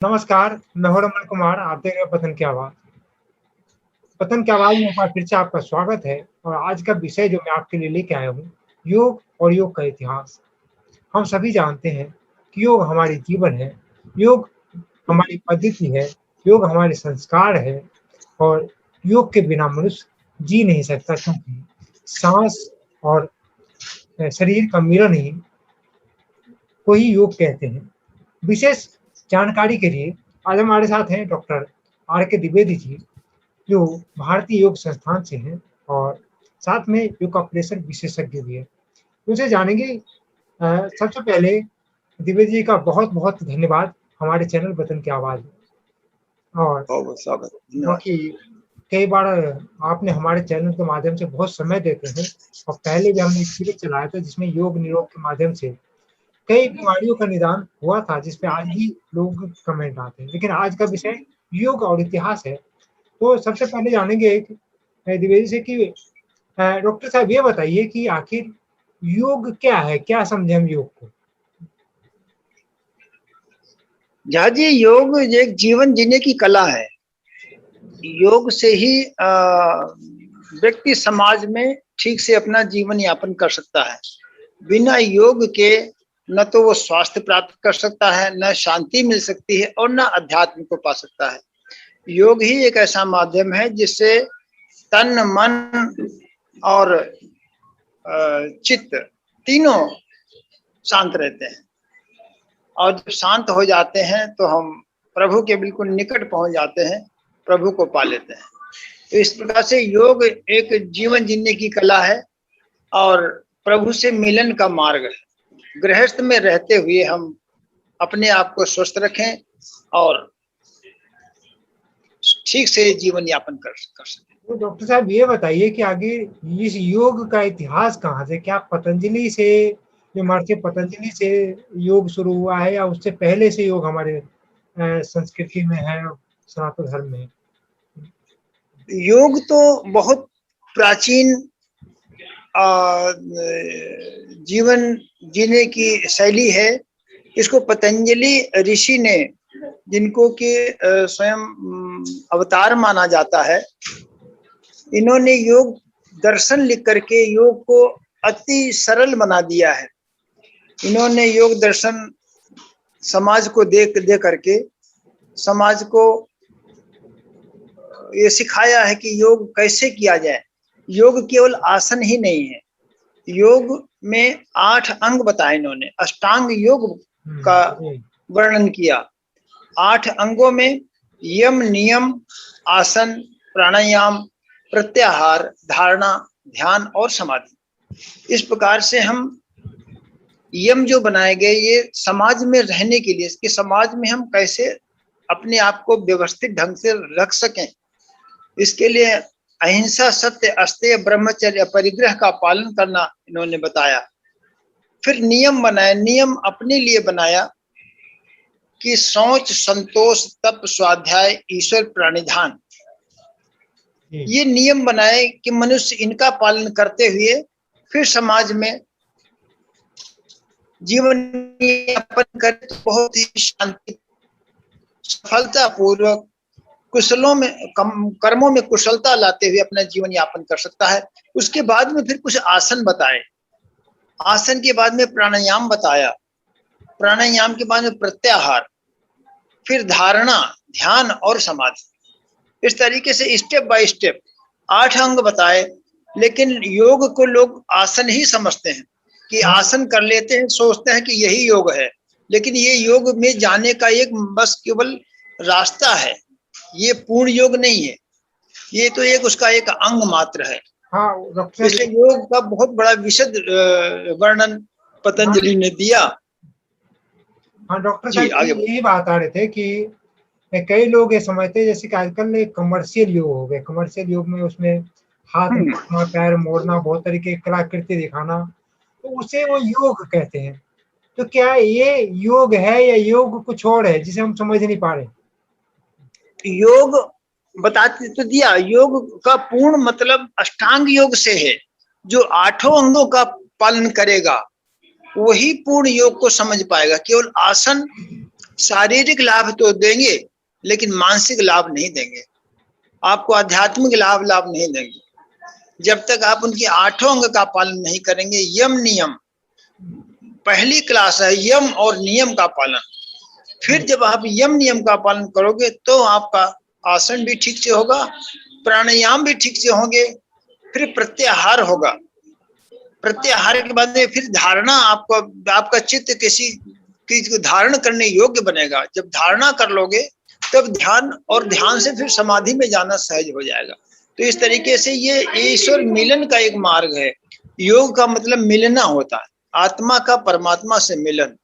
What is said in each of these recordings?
नमस्कार, मैं हूं रमन कुमार। आप देख रहे हैं पतन की आवाज़। पतन की आवाज़ में एक बार फिर से आपका स्वागत है और आज का विषय जो मैं आपके लिए लेके आया हूँ, योग और योग का इतिहास। हम सभी जानते हैं कि योग हमारे जीवन है, योग हमारी पद्धति है, योग हमारे संस्कार है और योग के बिना मनुष्य जी नहीं सकता क्योंकि साँस और शरीर का मिलन ही को ही योग कहते हैं। विशेष जानकारी के लिए आज हमारे साथ हैं डॉक्टर आर के द्विवेदी जी, जो भारतीय योग संस्थान से हैं और साथ में योग का प्रेशर विशेषज्ञ भी है। उनसे जानेंगे। सबसे पहले द्विवेदी जी का बहुत-बहुत धन्यवाद हमारे चैनल वतन की आवाज़ में। और बहुत स्वागत, धन्यवाद। क्योंकि कई बार आपने हमारे चैनल के माध्यम से बहुत समय देते हैं और पहले भी हमने एक सीरीज चलाया था जिसमें योग निरोग के माध्यम से कई बीमारियों का निदान हुआ था, जिस पे आज भी लोग कमेंट आते हैं। लेकिन आज का विषय योग और इतिहास है। तो सबसे पहले जानेंगे द्विवेदी से कि डॉक्टर साहब ये बताइए कि आखिर योग क्या है? क्या समझे हम योग को? झा जी, योग एक जीवन जीने की कला है। योग से ही व्यक्ति समाज में ठीक से अपना जीवन यापन कर सकता है। बिना योग के न तो वो स्वास्थ्य प्राप्त कर सकता है, न शांति मिल सकती है और न अध्यात्म को पा सकता है। योग ही एक ऐसा माध्यम है जिससे तन, मन और चित्त तीनों शांत रहते हैं और जब शांत हो जाते हैं तो हम प्रभु के बिल्कुल निकट पहुंच जाते हैं, प्रभु को पा लेते हैं। तो इस प्रकार से योग एक जीवन जीने की कला है और प्रभु से मिलन का मार्ग है। गृहस्थ में रहते हुए हम अपने आप को स्वस्थ रखें और ठीक से जीवन यापन कर सकें। तो डॉक्टर साहब ये बताइए कि आगे इस योग का इतिहास कहाँ से, क्या पतंजलि से, जो महर्षि पतंजलि से योग शुरू हुआ है या उससे पहले से योग हमारे संस्कृति में है, सनातन धर्म में? योग तो बहुत प्राचीन जीवन जीने की शैली है। इसको पतंजलि ऋषि ने, जिनको कि स्वयं अवतार माना जाता है, इन्होंने योग दर्शन लिख करके योग को अति सरल बना दिया है। इन्होंने योग दर्शन समाज को दे करके समाज को ये सिखाया है कि योग कैसे किया जाए। योग केवल आसन ही नहीं है, योग में 8 अंग बताए इन्होंने। अष्टांग योग का वर्णन किया। 8 अंगों में यम, नियम, आसन, प्राणायाम, प्रत्याहार, धारणा, ध्यान और समाधि। इस प्रकार से हम यम जो बनाए गए ये समाज में रहने के लिए, कि समाज में हम कैसे अपने आप को व्यवस्थित ढंग से रख सकें, इसके लिए अहिंसा, सत्य, अस्तेय, ब्रह्मचर्य, परिग्रह का पालन करना इन्होंने बताया। फिर नियम बनाए। नियम अपने लिए बनाया कि शौच, संतोष, तप, स्वाध्याय, ईश्वर प्रणिधान, ये नियम बनाए कि मनुष्य इनका पालन करते हुए फिर समाज में जीवन यापन करे तो बहुत ही शांति, सफलता पूर्वक, कुशलों में कर्मों में कुशलता लाते हुए अपना जीवन यापन कर सकता है। उसके बाद में फिर कुछ आसन बताए। आसन के बाद में प्राणायाम बताया। प्राणायाम के बाद में प्रत्याहार, फिर धारणा, ध्यान और समाधि। इस तरीके से स्टेप बाय स्टेप 8 अंग बताए। लेकिन योग को लोग आसन ही समझते हैं कि आसन कर लेते हैं, सोचते हैं कि यही योग है। लेकिन ये योग में जाने का एक बस केवल रास्ता है, ये पूर्ण योग नहीं है, ये तो एक उसका एक अंग मात्र है। हाँ, इसलिए योग का बहुत बड़ा विशद वर्णन पतंजलि ने दिया। हाँ डॉक्टर साहब, यही बात आ रहे थे कि कई लोग ये समझते हैं जैसे कि आजकल कमर्शियल योग हो गए। कमर्शियल योग में उसमें हाथ मोड़ना, पैर मोड़ना, बहुत तरीके की कलाकृति दिखाना, तो उसे वो योग कहते हैं। तो क्या ये योग है या योग कुछ और है जिसे हम समझ नहीं पा रहे? योग बताते तो दिया, योग का पूर्ण मतलब अष्टांग योग से है। जो 8 अंगों का पालन करेगा वही पूर्ण योग को समझ पाएगा। केवल आसन शारीरिक लाभ तो देंगे लेकिन मानसिक लाभ नहीं देंगे, आपको आध्यात्मिक लाभ नहीं देंगे जब तक आप उनके 8 अंग का पालन नहीं करेंगे। यम नियम पहली क्लास है, यम और नियम का पालन। फिर जब आप यम नियम का पालन करोगे तो आपका आसन भी ठीक से होगा, प्राणायाम भी ठीक से होंगे, फिर प्रत्याहार होगा। प्रत्याहार के बाद में फिर धारणा, आपका चित्त किसी को धारण करने योग्य बनेगा। जब धारणा कर लोगे तब ध्यान, और ध्यान से फिर समाधि में जाना सहज हो जाएगा। तो इस तरीके से ये ईश्वर मिलन का एक मार्ग है। योग का मतलब मिलना होता है, आत्मा का परमात्मा से मिलन।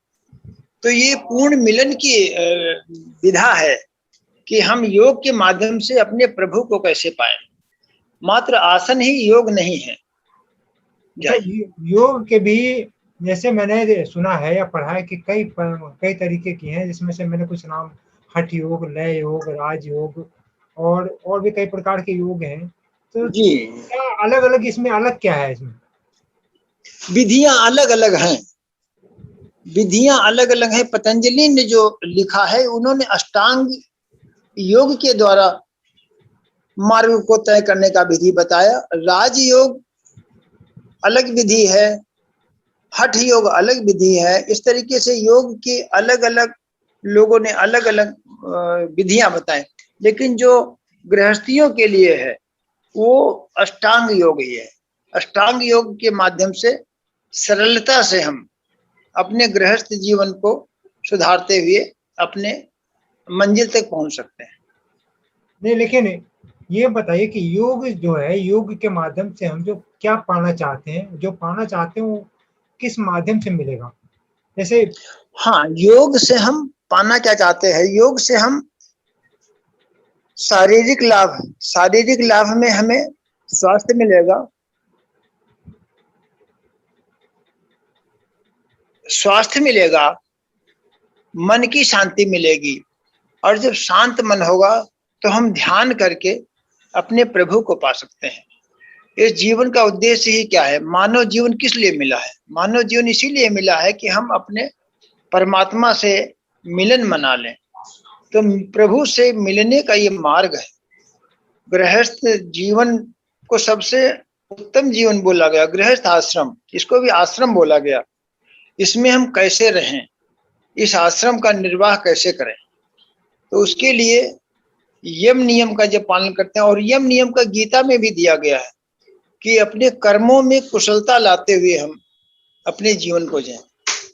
तो ये पूर्ण मिलन की विधा है कि हम योग के माध्यम से अपने प्रभु को कैसे पाएं। मात्र आसन ही योग नहीं है। योग के भी जैसे मैंने सुना है या पढ़ा है कि कई तरीके की हैं, जिसमें से मैंने कुछ नाम हठ योग, लय योग, राज योग और भी कई प्रकार के योग हैं। तो जी, क्या अलग अलग इसमें अलग क्या है? इसमें विधियां अलग अलग हैं, विधियां अलग अलग हैं। पतंजलि ने जो लिखा है, उन्होंने अष्टांग योग के द्वारा मार्ग को तय करने का विधि बताया। राजयोग अलग विधि है, हठ योग अलग विधि है। इस तरीके से योग के अलग अलग लोगों ने अलग अलग विधियां बताए, लेकिन जो गृहस्थियों के लिए है वो अष्टांग योग ही है। अष्टांग योग के माध्यम से सरलता से हम अपने गृहस्थ जीवन को सुधारते हुए अपने मंजिल तक पहुंच सकते हैं। नहीं, लेकिन ये बताइए कि योग जो है, योग के माध्यम से हम जो क्या पाना चाहते हैं, वो किस माध्यम से मिलेगा? जैसे हाँ, योग से हम पाना क्या चाहते हैं? योग से हम शारीरिक लाभ में हमें स्वास्थ्य मिलेगा, मन की शांति मिलेगी, और जब शांत मन होगा तो हम ध्यान करके अपने प्रभु को पा सकते हैं। इस जीवन का उद्देश्य ही क्या है? मानव जीवन किस लिए मिला है? मानव जीवन इसीलिए मिला है कि हम अपने परमात्मा से मिलन मना लें। तो प्रभु से मिलने का ये मार्ग है। गृहस्थ जीवन को सबसे उत्तम जीवन बोला गया, गृहस्थ आश्रम, इसको भी आश्रम बोला गया। इसमें हम कैसे रहें, इस आश्रम का निर्वाह कैसे करें, तो उसके लिए यम नियम का जब पालन करते हैं, और यम नियम का गीता में भी दिया गया है कि अपने कर्मों में कुशलता लाते हुए हम अपने जीवन को जिएं।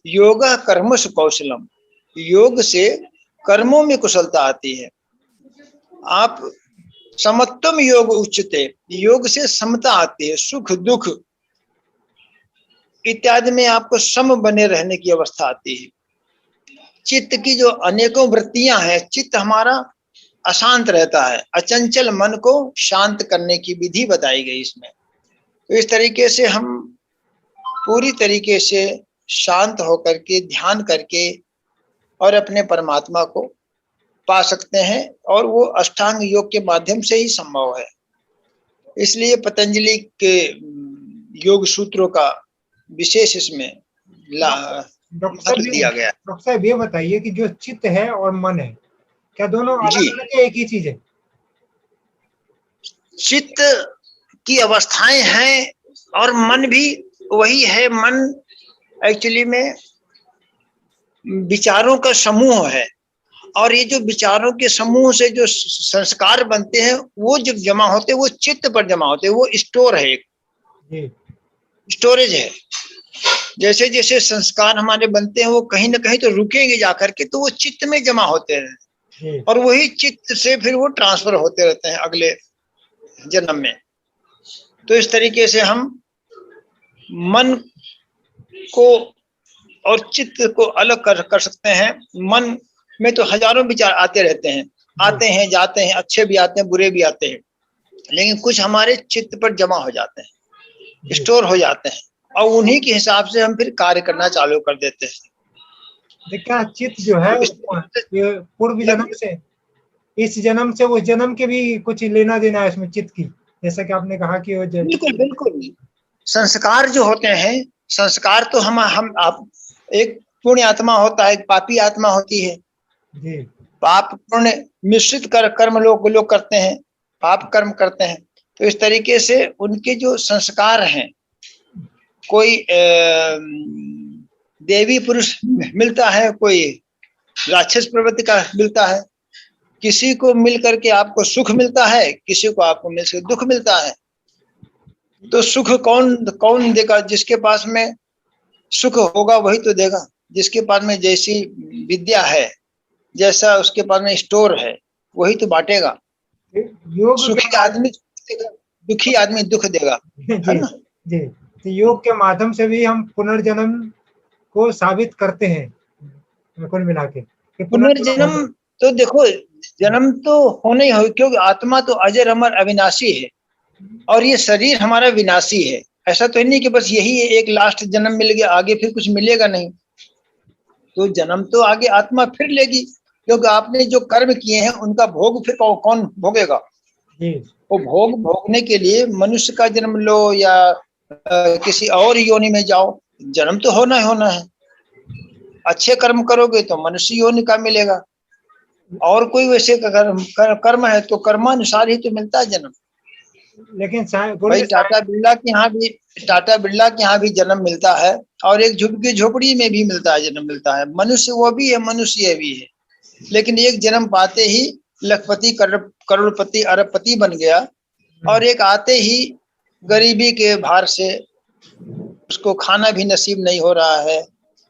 योगा कर्मसु कौशलम, योग से कर्मों में कुशलता आती है। आप समत्वम योग उच्चते, योग से समता आती है। सुख दुख इत्यादि में आपको सम बने रहने की अवस्था आती है। चित्त की जो अनेकों वृत्तियां हैं, चित्त हमारा अशांत रहता है, अचंचल मन को शांत करने की विधि बताई गई इसमें। तो इस तरीके से हम पूरी तरीके से शांत होकर के ध्यान करके और अपने परमात्मा को पा सकते हैं, और वो अष्टांग योग के माध्यम से ही संभव है। इसलिए पतंजलि के योग सूत्रों का विशेष इसमें दिया गया। डॉक्टर साहब ये बताइए कि जो चित्त है और मन है, क्या दोनों अलग अलग है, एक ही चीज है? चित्त की अवस्थाएं हैं और मन भी वही है। मन एक्चुअली में विचारों का समूह है, और ये जो विचारों के समूह से जो संस्कार बनते हैं वो जब जमा होते हैं वो चित्त पर जमा होते हैं। वो स्टोर है, एक स्टोरेज है। जैसे जैसे संस्कार हमारे बनते हैं वो कहीं ना कहीं तो रुकेंगे जाकर के, तो वो चित्त में जमा होते हैं, और वही चित्त से फिर वो ट्रांसफर होते रहते हैं अगले जन्म में। तो इस तरीके से हम मन को और चित्त को अलग कर सकते हैं। मन में तो हजारों विचार आते रहते हैं, आते हैं जाते हैं, अच्छे भी आते हैं बुरे भी आते हैं, लेकिन कुछ हमारे चित्त पर जमा हो जाते हैं, स्टोर हो जाते हैं, और उन्हीं के हिसाब से हम फिर कार्य करना चालू कर देते हैं। देखा, चित्त जो है पूर्व जन्म से, इस जन्म से उस जन्म के भी कुछ लेना देना है इसमें चित्त की, जैसा कि आपने कहा कि वो बिल्कुल बिल्कुल। संस्कार जो होते हैं, संस्कार तो हम आप, एक पुण्य आत्मा होता है, एक पापी आत्मा होती है। जी पाप पुण्य मिश्रित कर्म लोग करते हैं, पाप कर्म करते हैं। तो इस तरीके से उनके जो संस्कार हैं, कोई देवी पुरुष मिलता है, कोई राक्षस प्रवृत्ति का मिलता है, किसी को मिल करके आपको सुख मिलता है, किसी को आपको मिल से दुख मिलता है। तो सुख कौन कौन देगा? जिसके पास में सुख होगा वही तो देगा। जिसके पास में जैसी विद्या है, जैसा उसके पास में स्टोर है, वही तो बांटेगा। योग सुखी आदमी दुखी आदमी दुख देगा, है ना? जी, तो योग के माध्यम से भी हम पुनर्जन्म को साबित करते हैं कुल मिला के। पुनर्जन्म तो देखो, जन्म तो होना ही हो, क्योंकि आत्मा तो अजर अमर अविनाशी है और ये शरीर हमारा विनाशी है। ऐसा तो नहीं कि बस यही एक लास्ट जन्म मिल गया, आगे फिर कुछ मिलेगा नहीं। तो जन्म तो आगे आत्मा फिर लेगी, क्योंकि आपने जो कर्म किए हैं उनका भोग फिर कौन भोगेगा? वो भोग भोगने के लिए मनुष्य का जन्म लो या किसी और योनि में जाओ, जन्म तो होना ही होना है। अच्छे कर्म करोगे तो मनुष्य योनि का मिलेगा, और कोई वैसे कर्म है तो कर्मानुसार ही तो मिलता है जन्म। लेकिन भाई टाटा बिरला के यहाँ भी जन्म मिलता है, और एक झुग्गी झोपड़ी में भी मिलता है, जन्म मिलता है। मनुष्य वो भी है, मनुष्य ये भी है, लेकिन एक जन्म पाते ही लखपति करोड़पति अरबपति बन गया, और एक आते ही गरीबी के भार से उसको खाना भी नसीब नहीं हो रहा है,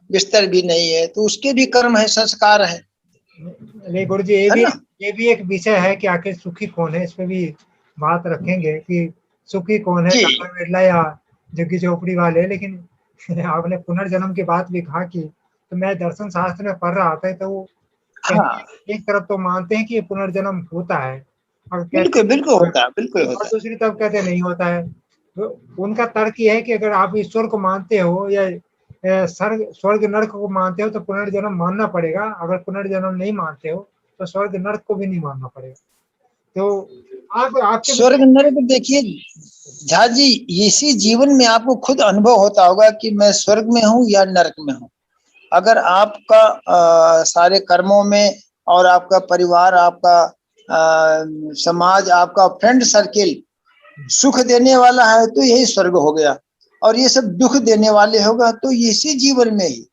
बिस्तर भी नहीं है, तो उसके भी कर्म है, संस्कार है। नहीं गुरु जी, ये भी एक विषय है कि आखिर सुखी कौन है। इस पे भी बात रखेंगे कि सुखी कौन है, टाटा बिरला या झुग्गी झोपड़ी वाले। लेकिन आपने पुनर्जन्म की बात भी कहा कि, तो मैं दर्शन शास्त्र में पढ़ रहा था, तो वो एक तरफ तो मानते हैं कि पुनर्जन्म होता है, और बिल्कुल होता है, बिल्कुल होता है। दूसरी तरफ कहते नहीं होता है। तो उनका तर्क ये है कि अगर आप ईश्वर को मानते हो या स्वर्ग नर्क को मानते हो तो पुनर्जन्म मानना पड़ेगा। अगर पुनर्जन्म नहीं मानते हो तो स्वर्ग नर्क को भी नहीं मानना पड़ेगा। तो आपके स्वर्ग नर्क देखिए झा जी, इसी जीवन में आपको खुद अनुभव होता होगा कि मैं स्वर्ग में हूँ या नर्क में हूँ। अगर आपका सारे कर्मों में और आपका परिवार, आपका समाज, आपका फ्रेंड सर्किल सुख देने वाला है तो यही स्वर्ग हो गया, और ये सब दुख देने वाले होगा तो इसी जीवन में ही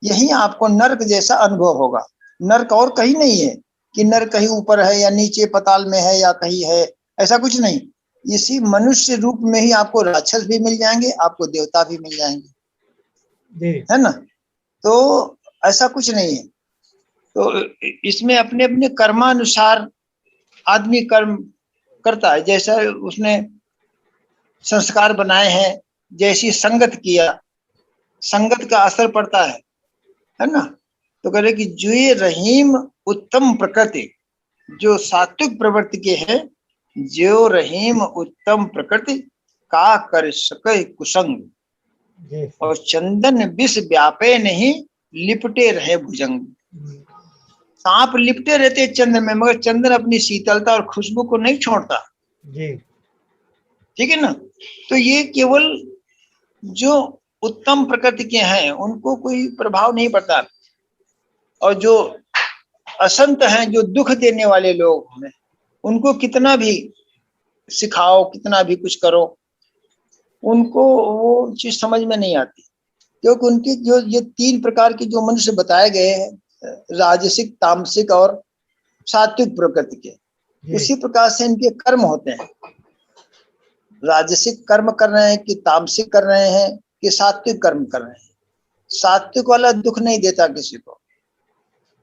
यही आपको नर्क जैसा अनुभव होगा। नर्क और कहीं नहीं है कि नर्क कहीं ऊपर है या नीचे पाताल में है या कहीं है, ऐसा कुछ नहीं। इसी मनुष्य रूप में ही आपको राक्षस भी मिल जाएंगे, आपको देवता भी मिल जाएंगे, है ना? तो ऐसा कुछ नहीं है। तो इसमें अपने अपने कर्मानुसार आदमी कर्म करता है, जैसा उसने संस्कार बनाए हैं, जैसी संगत किया, संगत का असर पड़ता है ना? तो कह रहे कि जो ये रहीम उत्तम प्रकृति, जो सात्विक प्रवृत्ति के हैं, जो रहीम उत्तम प्रकृति का कर सके कुसंग, और चंदन विष व्यापे नहीं लिपटे रहे भुजंग। सांप लिपटे रहते चंदन में, मगर चंदन अपनी शीतलता और खुशबू को नहीं छोड़ता, ठीक है ना? तो ये केवल जो उत्तम प्रकृति के हैं उनको कोई प्रभाव नहीं पड़ता, और जो असंत हैं, जो दुख देने वाले लोग हैं, उनको कितना भी सिखाओ, कितना भी कुछ करो, उनको वो चीज समझ में नहीं आती। क्योंकि उनकी जो ये 3 प्रकार के जो मनुष्य बताए गए हैं, राजसिक, तामसिक और सात्विक प्रकृति के, उसी प्रकार से इनके कर्म होते हैं। राजसिक कर्म कर रहे हैं कि तामसिक कर रहे हैं कि सात्विक कर्म कर रहे हैं। सात्विक वाला दुख नहीं देता किसी को,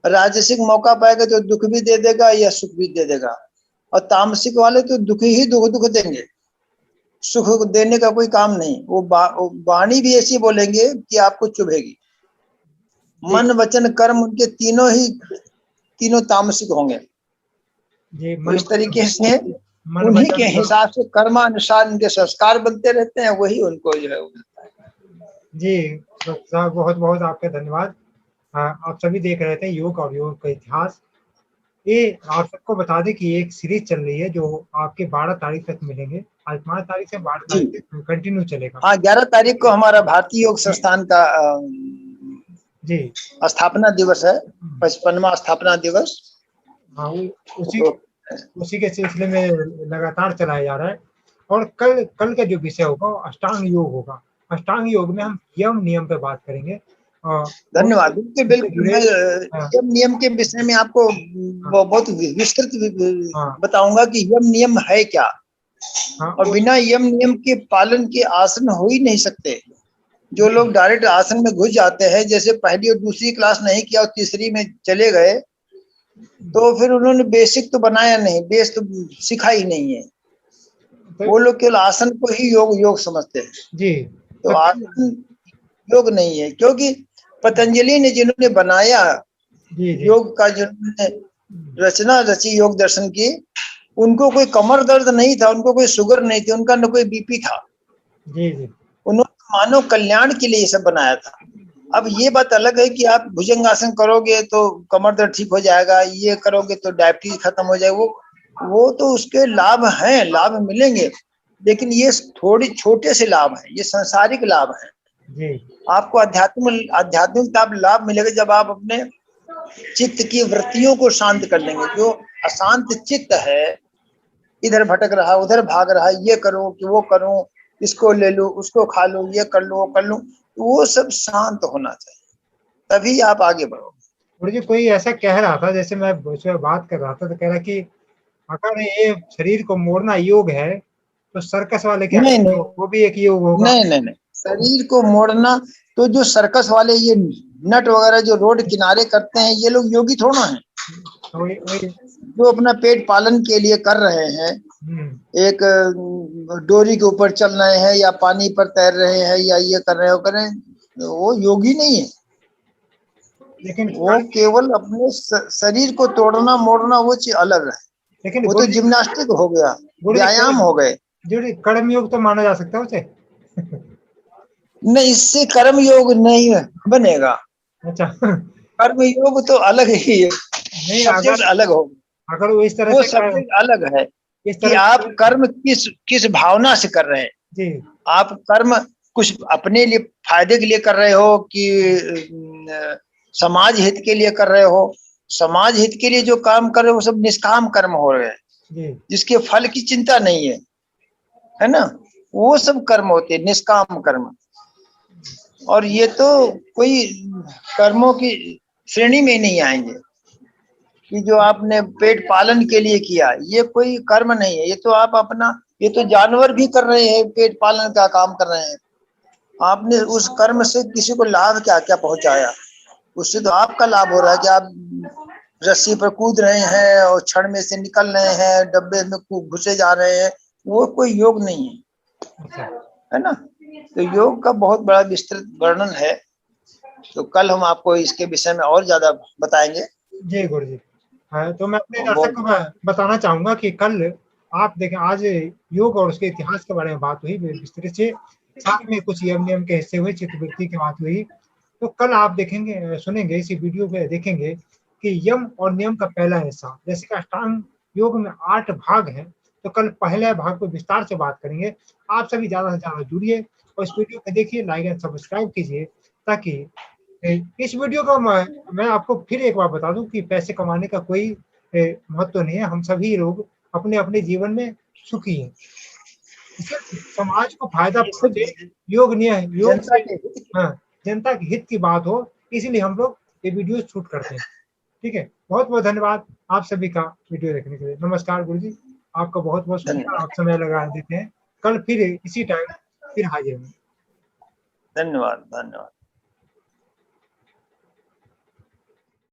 राजसिक मौका पाएगा तो दुख भी दे देगा या सुख भी दे देगा, और तामसिक वाले तो दुख ही दुख देंगे, सुख देने का कोई काम नहीं। वो वाणी भी ऐसी बोलेंगे कि आपको चुभेगी। मन वचन कर्म उनके तीनों तामसिक होंगे। तो इस तरीके से उन्हीं के हिसाब से कर्मानुसार उनके संस्कार बनते रहते हैं, वही उनको जो है मिलता है। जी साहब, बहुत बहुत आपका धन्यवाद। आप सभी देख रहे थे योग और योग का इतिहास। ये आप सबको बता दें कि एक सीरीज चल रही है जो आपके 12 तारीख तक मिलेंगे। आज 5 तारीख से 12 तारीख तक कंटिन्यू चलेगा। हाँ, 11 तारीख को हमारा भारतीय योग संस्थान का जी। स्थापना दिवस है, 55वां स्थापना दिवस। हाँ, उसी के सिलसिले में लगातार चलाया जा रहा है। और कल कल का जो विषय होगा वो अष्टांग योग होगा। अष्टांग योग में हम यम नियम पे बात करेंगे। धन्यवाद। बिल्कुल बिल्कुल, मैं यम नियम के विषय में आपको बहुत विस्तृत बताऊंगा कि यम नियम है क्या। और बिना यम नियम के पालन के आसन हो ही नहीं सकते। जो लोग डायरेक्ट आसन में घुस जाते हैं, जैसे पहली और दूसरी क्लास नहीं किया और तीसरी में चले गए, तो फिर उन्होंने बेसिक तो बनाया नहीं, बेस तो सिखा ही नहीं है। वो लोग केवल आसन को ही योग समझते हैं जी। तो आसन योग नहीं है, क्योंकि पतंजलि ने जिन्होंने बनाया योग का, जिन्होंने रचना रची योग दर्शन की, उनको कोई कमर दर्द नहीं था, उनको कोई शुगर नहीं थी, उनका न कोई बीपी था। उन्होंने मानव कल्याण के लिए ये सब बनाया था। अब ये बात अलग है कि आप भुजंगासन करोगे तो कमर दर्द ठीक हो जाएगा, ये करोगे तो डायबिटीज खत्म हो जाएगा। वो तो उसके लाभ हैं, लाभ मिलेंगे, लेकिन ये थोड़ी छोटे से लाभ हैं, ये सांसारिक लाभ हैं। आपको आध्यात्मिक लाभ मिलेगा जब आप अपने चित्त की वृत्तियों को शांत कर लेंगे। जो अशांत चित्त है, इधर भटक रहा, उधर भाग रहा, ये करूं कि वो करूं, इसको ले लूं, उसको खा लूं, ये कर लूं, वो कर लूं, वो सब शांत होना चाहिए, तभी आप आगे बढ़ोगे। मुझे कोई ऐसा कह रहा था, जैसे मैं उसमें बात कर रहा था, तो कह रहा कि अगर ये शरीर को मोड़ना योग है तो सर्कस वाले क्या नहीं, नहीं, वो भी एक योग होगा? नहीं नहीं नहीं, शरीर को मोड़ना तो जो सर्कस वाले ये नट वगैरह जो रोड किनारे करते हैं, ये लोग योगी थोड़ा हैं। जो अपना पेट पालन के लिए कर रहे हैं, एक डोरी के ऊपर चल रहे हैं या पानी पर तैर रहे हैं या ये कर रहे हो, वो योगी नहीं है। लेकिन वो केवल अपने शरीर को तोड़ना मोड़ना वो चीज अलग है। लेकिन वो तो जिम्नास्टिक हो गया, व्यायाम हो गए। कर्म योग तो माना जा सकता है उसे? नहीं, इससे कर्म योग नहीं बनेगा। अच्छा, कर्म योग तो अलग ही है, सब्जेक्ट अलग होगा। अगर वो इस तरह वो सब्जेक्ट अलग है कि आप कर्म किस भावना से कर रहे हैं। आप कर्म कुछ अपने लिए फायदे के लिए कर रहे हो कि समाज हित के लिए कर रहे हो। समाज हित के लिए जो काम कर रहे हो वो सब निष्काम कर्म हो रहे हैं, जिसके फल की चिंता नहीं है ना, वो सब कर्म होते हैं, निष्काम कर्म। और ये तो कोई कर्मों की श्रेणी में नहीं आएंगे कि जो आपने पेट पालन के लिए किया, ये कोई कर्म नहीं है। ये तो आप अपना, ये तो जानवर भी कर रहे हैं, पेट पालन का काम कर रहे हैं। आपने उस कर्म से किसी को लाभ क्या क्या पहुंचाया, उससे तो आपका लाभ हो रहा है कि आप रस्सी पर कूद रहे हैं और क्षण में से निकल रहे हैं, डब्बे में घुसे जा रहे हैं, वो कोई योग नहीं है ना। तो योग का बहुत बड़ा विस्तृत वर्णन है, तो कल हम आपको इसके विषय में और ज्यादा बताएंगे। जी गुरु जी। हाँ, तो मैं अपने दर्शक को बताना चाहूंगा कि कल आप देखें, आज योग और उसके इतिहास के बारे में बात हुई विस्तृत से, साथ में कुछ यम नियम के हिस्से हुए, चित्तवृत्ति की बात हुई। तो कल आप देखेंगे, सुनेंगे, इसी वीडियो पे देखेंगे कि यम और नियम का पहला हिस्सा, जैसे कि अष्टांग योग में 8 भाग हैं, तो कल पहले भाग को विस्तार से बात करेंगे। आप सभी ज्यादा से ज्यादा जुड़िए और इस वीडियो को देखिए, लाइक एंड सब्सक्राइब कीजिए, ताकि इस वीडियो का मैं आपको फिर एक बार बता दूं कि पैसे कमाने का कोई महत्व नहीं है। हम सभी लोग अपने अपने जीवन में सुखी हैं, समाज को फायदा पहुंचे, योग जनता के हित की बात हो, इसलिए हम लोग ये वीडियो शूट करते हैं। ठीक है, बहुत बहुत धन्यवाद आप सभी का वीडियो देखने के लिए। नमस्कार गुरु जी, आपका बहुत बहुत शुक्रिया, आप समय लगा देते हैं। कल फिर इसी टाइम फिर हाजिर होंगे। धन्यवाद।